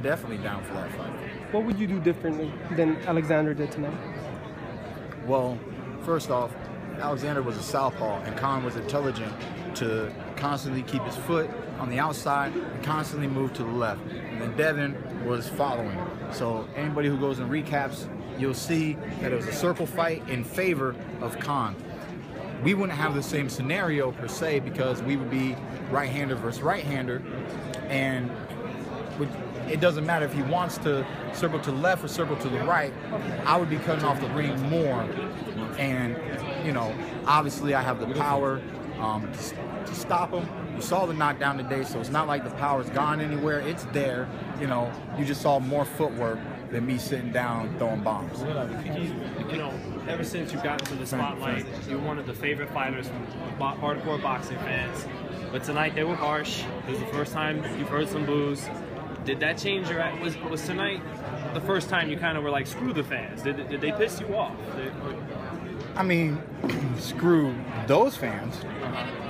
definitely down for that fight. What would you do differently than Alexander did tonight? Well, first off, Alexander was a southpaw, and Khan was intelligent to constantly keep his foot on the outside and constantly move to the left. And then Devin was following. So anybody who goes and recaps, you'll see that it was a circle fight in favor of Khan. We wouldn't have the same scenario per se because we would be right-hander versus right-hander, and it doesn't matter if he wants to circle to the left or circle to the right. I would be cutting off the ring more, and you know, obviously I have the power to stop him. You saw the knockdown today, so it's not like the power's gone anywhere. It's there. You know, you just saw more footwork than me sitting down throwing bombs. You know, ever since you got into the spotlight, you're one of the favorite fighters from hardcore boxing fans. But tonight they were harsh. It was the first time you've heard some boos. Did that change your? Was tonight the first time you kind of were like, screw the fans? Did they piss you off? I mean, screw those fans.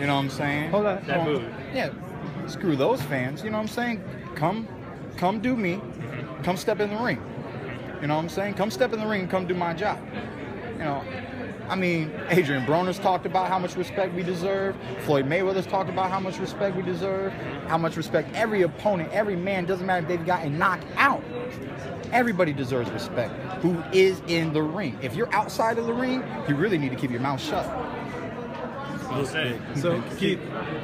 You know what I'm saying? Hold on. That mood. Yeah, screw those fans. You know what I'm saying? Come do me. Come step in the ring. You know what I'm saying? Come step in the ring and come do my job. You know, I mean, Adrian Broner's talked about how much respect we deserve. Floyd Mayweather's talked about how much respect we deserve. How much respect every opponent, every man, doesn't matter if they've gotten knocked out. Everybody deserves respect who is in the ring. If you're outside of the ring, you really need to keep your mouth shut. Well said. So, Keith,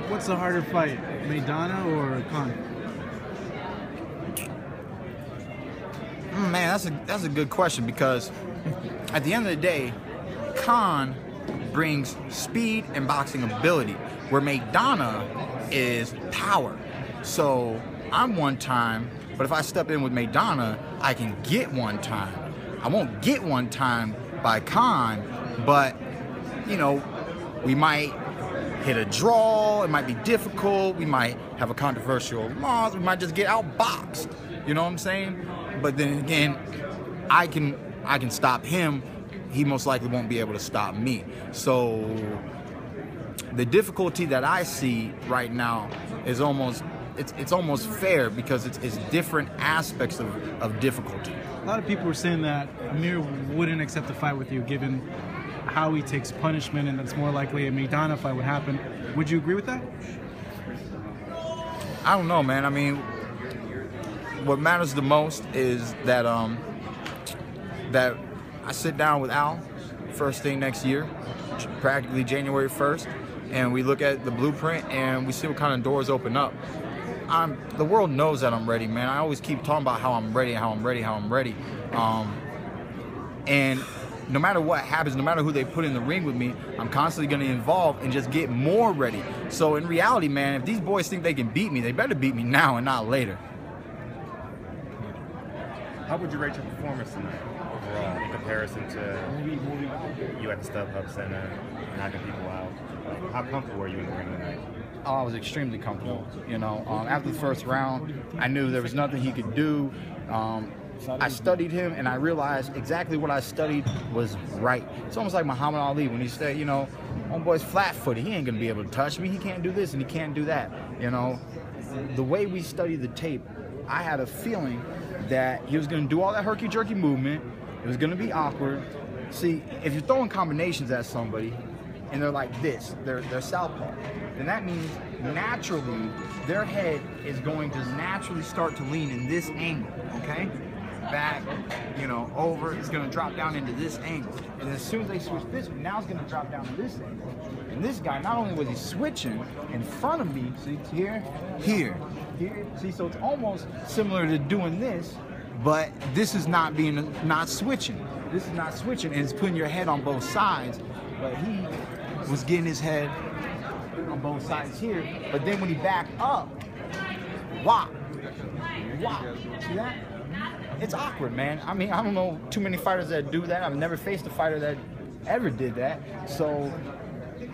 what's the harder fight, Maidana or Khan? Man, that's a good question, because at the end of the day, Khan brings speed and boxing ability, where Maidana is power. So I'm one time, but if I step in with Maidana, I can get one time. I won't get one time by Khan, but you know, we might hit a draw, it might be difficult, we might have a controversial loss, we might just get outboxed. You know what I'm saying? But then again, I can stop him. He most likely won't be able to stop me. So the difficulty that I see right now is almost fair, because it's different aspects of difficulty. A lot of people were saying that Amir wouldn't accept a fight with you given how he takes punishment, and that's more likely a Maidana fight would happen. Would you agree with that? I don't know, man. I mean, what matters the most is that that I sit down with Al first thing next year, practically January 1st, and we look at the blueprint and we see what kind of doors open up. The world knows that I'm ready, man. I always keep talking about how I'm ready, how I'm ready, how I'm ready. And no matter what happens, no matter who they put in the ring with me, I'm constantly going to evolve and just get more ready. So in reality, man, if these boys think they can beat me, they better beat me now and not later. How would you rate your performance tonight overall in comparison to you at the StubHub Center, knocking people out? How comfortable were you in the ring tonight? Oh, I was extremely comfortable. You know, after the first round, I knew there was nothing he could do. I studied him, and I realized exactly what I studied was right. It's almost like Muhammad Ali when he said, you know, homeboy's flat-footed. He ain't gonna be able to touch me. He can't do this and he can't do that. You know, the way we studied the tape, I had a feeling that he was going to do all that herky-jerky movement. It was going to be awkward. See, if you're throwing combinations at somebody and they're like this, they're southpaw, then that means naturally their head is going to naturally start to lean in this angle, okay? Back, you know, over, it's going to drop down into this angle. And as soon as they switch this way, now it's going to drop down to this angle. And this guy, not only was he switching in front of me, see, here, here, here, see, so it's almost similar to doing this, but this is not switching. This is not switching, and it's putting your head on both sides. But he was getting his head on both sides here, but then when he backed up, whop, whop, see that? It's awkward, man. I mean, I don't know too many fighters that do that. I've never faced a fighter that ever did that. So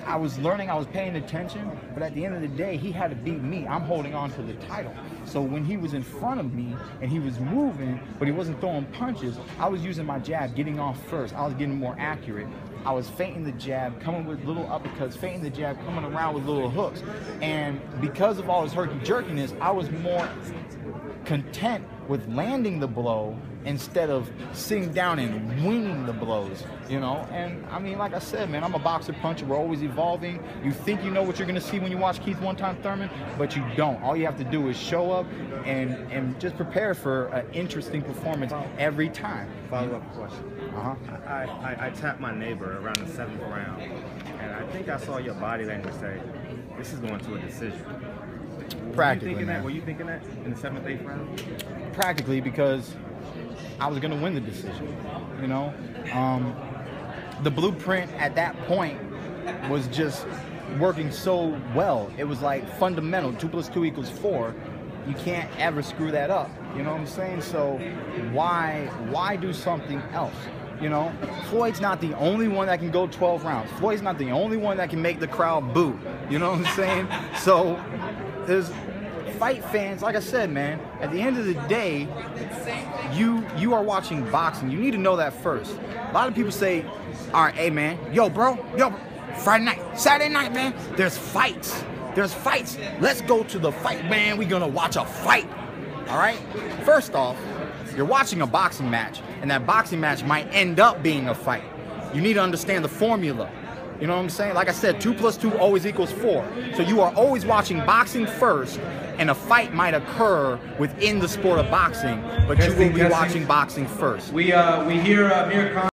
I was learning, I was paying attention, but at the end of the day, he had to beat me. I'm holding on to the title. So when he was in front of me and he was moving, but he wasn't throwing punches, I was using my jab, getting off first. I was getting more accurate. I was feinting the jab, coming with little uppercuts, feinting the jab, coming around with little hooks. And because of all his herky-jerkiness, I was more content with landing the blow instead of sitting down and winging the blows, you know? And I mean, like I said, man, I'm a boxer puncher. We're always evolving. You think you know what you're gonna see when you watch Keith One Time Thurman, but you don't. All you have to do is show up and just prepare for an interesting performance every time. Follow-up question. I tapped my neighbor around the 7th round, and I think I saw your body language say, this is going to a decision. Practically, man. Were you thinking that in the 7th, 8th round? Practically, because I was going to win the decision, you know? The blueprint at that point was just working so well. It was like fundamental, 2 + 2 = 4. You can't ever screw that up, you know what I'm saying? So why do something else? You know, Floyd's not the only one that can go 12 rounds. Floyd's not the only one that can make the crowd boo. You know what I'm saying? So there's fight fans, like I said, man, at the end of the day, you are watching boxing. You need to know that first. A lot of people say, all right, hey, man, yo, bro, Friday night, Saturday night, man, there's fights. There's fights. Let's go to the fight, man. We're going to watch a fight. All right? First off, you're watching a boxing match, and that boxing match might end up being a fight. You need to understand the formula. You know what I'm saying? Like I said, 2 + 2 always = 4. So you are always watching boxing first, and a fight might occur within the sport of boxing, but you will be watching boxing first. We hear Amir Khan.